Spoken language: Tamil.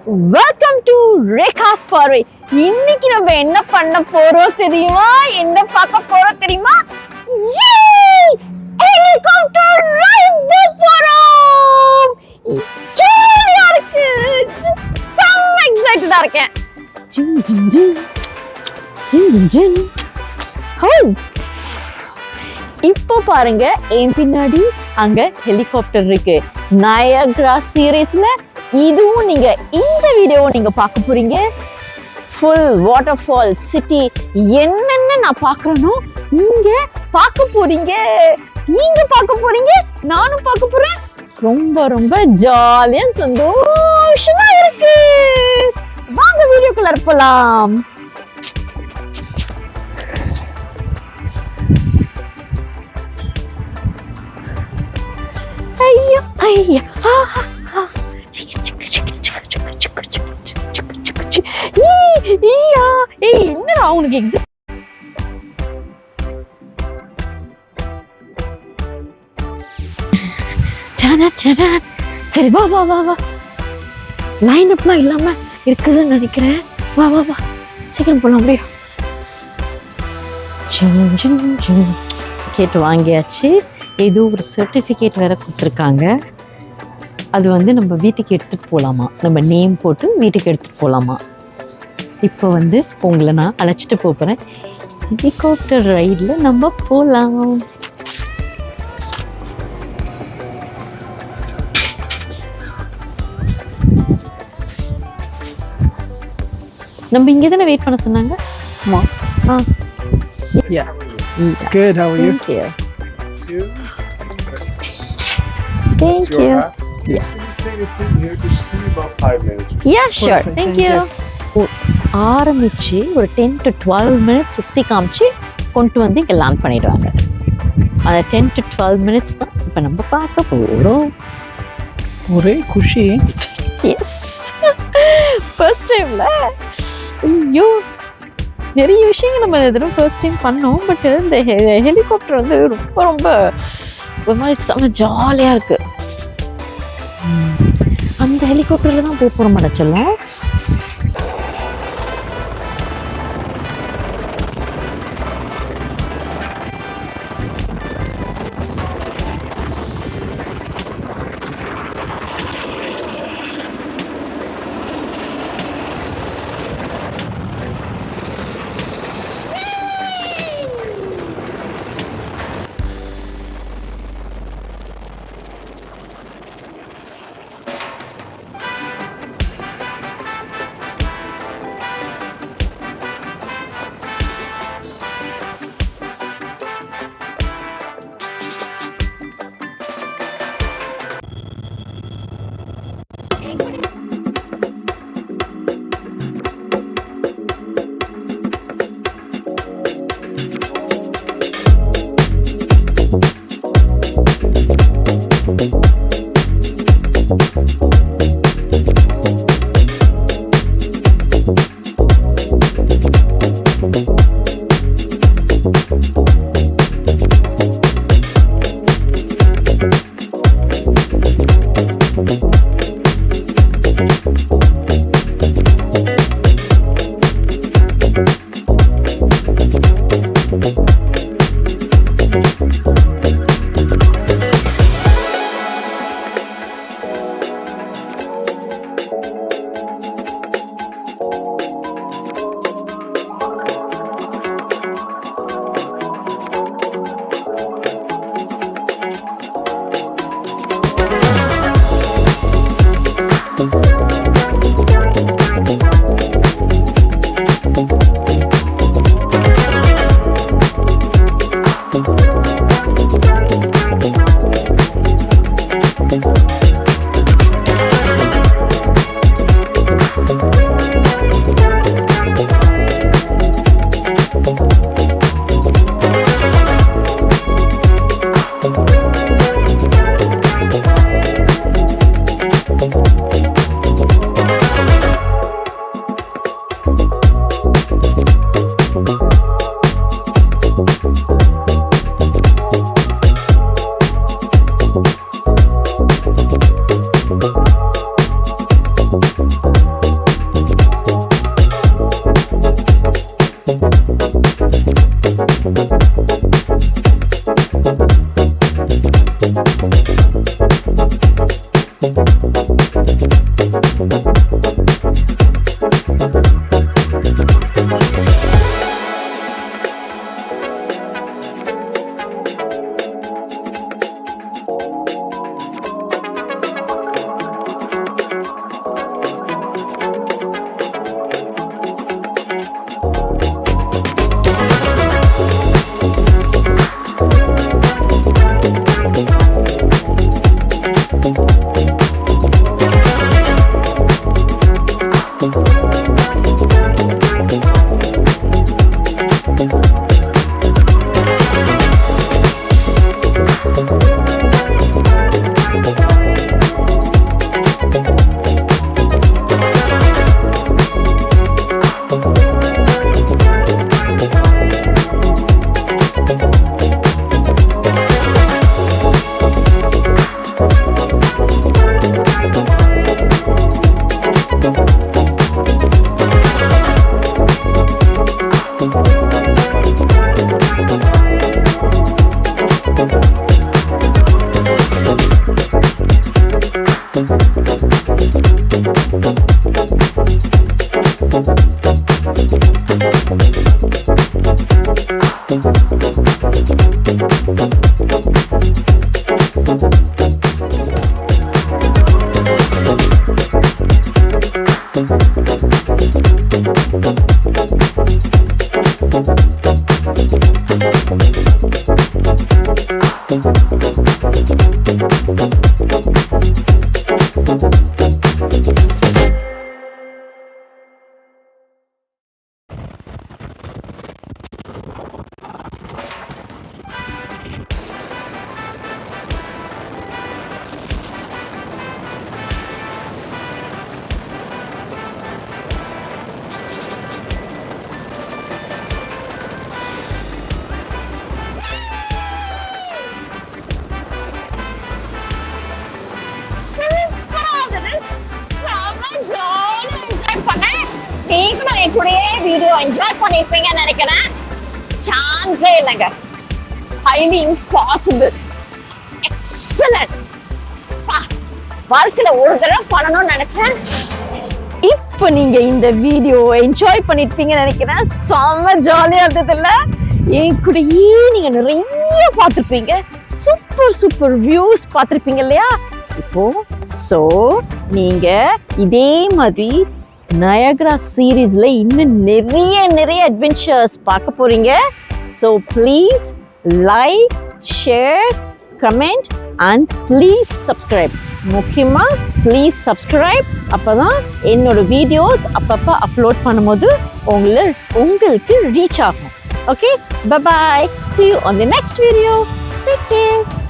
வெல்கம் டு ரேகாஸ் பார்வை. இன்னைக்கு நம்ம என்ன பண்ண போறோம் தெரியுமா? என்ன பார்க்க போறோம் தெரியுமா? ஹெலிகாப்டர் ரைட் போறோம். ஜாலியா இருக்கு. செம்ம எக்ஸைட்டடா இருக்கேன். Gym gym gym gym gym. இப்போ பாருங்க, என் பின்னாடி அங்க ஹெலிகாப்டர் இருக்கு. நயாகரா சீரீஸ்ல இதுவும் நீங்க இந்த வீடியோவை நீங்க பார்க்க போறீங்க. ஃபுல் வாட்டர் ஃபால் சிட்டி என்னென்ன நான் பார்க்கறேனோ நீங்க பார்க்க போறீங்க. நானும் பார்க்க போறேன். ரொம்ப ரொம்ப ஜாலியா சந்தோஷமா இருக்கு. வாங்க வீடியோக்குள்ள போலாம். ஐயா ஐயா என்னடா உனக்கு எக்ஸாம்? சரி வா வா வா வா. லைன் அப்லாம் இல்லாம இருக்குதுன்னு நினைக்கிறேன். வா வா வா, சீக்கிரம் போலாம். அப்படியா கேட்டு வாங்கியாச்சு. ஏதோ ஒரு சர்டிஃபிகேட் வேற கொடுத்துருக்காங்க. அது வந்து நம்ம வீட்டுக்கு எடுத்துகிட்டு போகலாமா, நம்ம நேம் போட்டு வீட்டுக்கு எடுத்துகிட்டு போகலாமா. இப்போ வந்து உங்களை நான் அழைச்சிட்டு போகிறேன். ஹெலிகாப்டர் ரைடில் நம்ம போகலாம். நம்ம இங்கே தானே வெயிட் பண்ண சொன்னாங்க. ஆமாம். Yeah. Good. How are you? Thank you. Thank you. Yeah. Just take a seat here. Just give me about 5 minutes. Yeah, sure. Thank you. ஆரம்பிச்சு ஒரு 10 to 12 minutes சுற்றி காமிச்சு கொண்டு வந்து இங்கே லேண்ட் பண்ணிடுவாங்க. அந்த 10 to 12 minutes தான் இப்போ நம்ம பார்க்க போகிறோம். ஒரே குஷி. எஸ், ஃபர்ஸ்ட் டைம்ல ஐயோ நிறைய விஷயங்கள் நம்ம எதுவும் ஃபர்ஸ்ட் டைம் பண்ணோம். பட் இந்த ஹெலிகாப்டர் வந்து ரொம்ப ரொம்ப ஒரு மாதிரி செம்ம ஜாலியாக இருக்கு. அந்த ஹெலிகாப்டரில் தான் போக போகிறோம் சொல்லும். நீங்களும் என் கூடயே வீடியோ என்ஜாய் பண்ணிருப்பீங்கன்னு நினைக்கிறேன். சான்ஸே இல்லைங்க. Highly impossible. எக்ஸலன்ட். வாழ்க்கையில ஒரு தடவை பண்ணணும்னு நினைச்சேன். இப்போ நீங்க இந்த வீடியோ என்ஜாய் பண்ணிருப்பீங்கன்னு நினைக்கிறேன். செம்ம ஜாலியா இருந்தது இல்ல? என் கூடயே நீங்க நிறைய பார்த்துருப்பீங்க. சூப்பர் சூப்பர் வியூஸ் பார்த்துருப்பீங்க இல்லையா? இப்போ சோ நீங்க இதே மாதிரி நயாகரா சீரீஸ்ல இன்னும் நிறைய அட்வென்ச்சர்ஸ் பார்க்க போறீங்க. So please like, share, comment and please subscribe. முக்கியமா ப்ளீஸ் சப்ஸ்கிரைப். அப்பதான் என்னோட வீடியோஸ் அப்பப்போ அப்லோட் பண்ணும்போது உங்களுக்கு ரீச் ஆகும். Okay, bye bye. See you on the next video. Take care.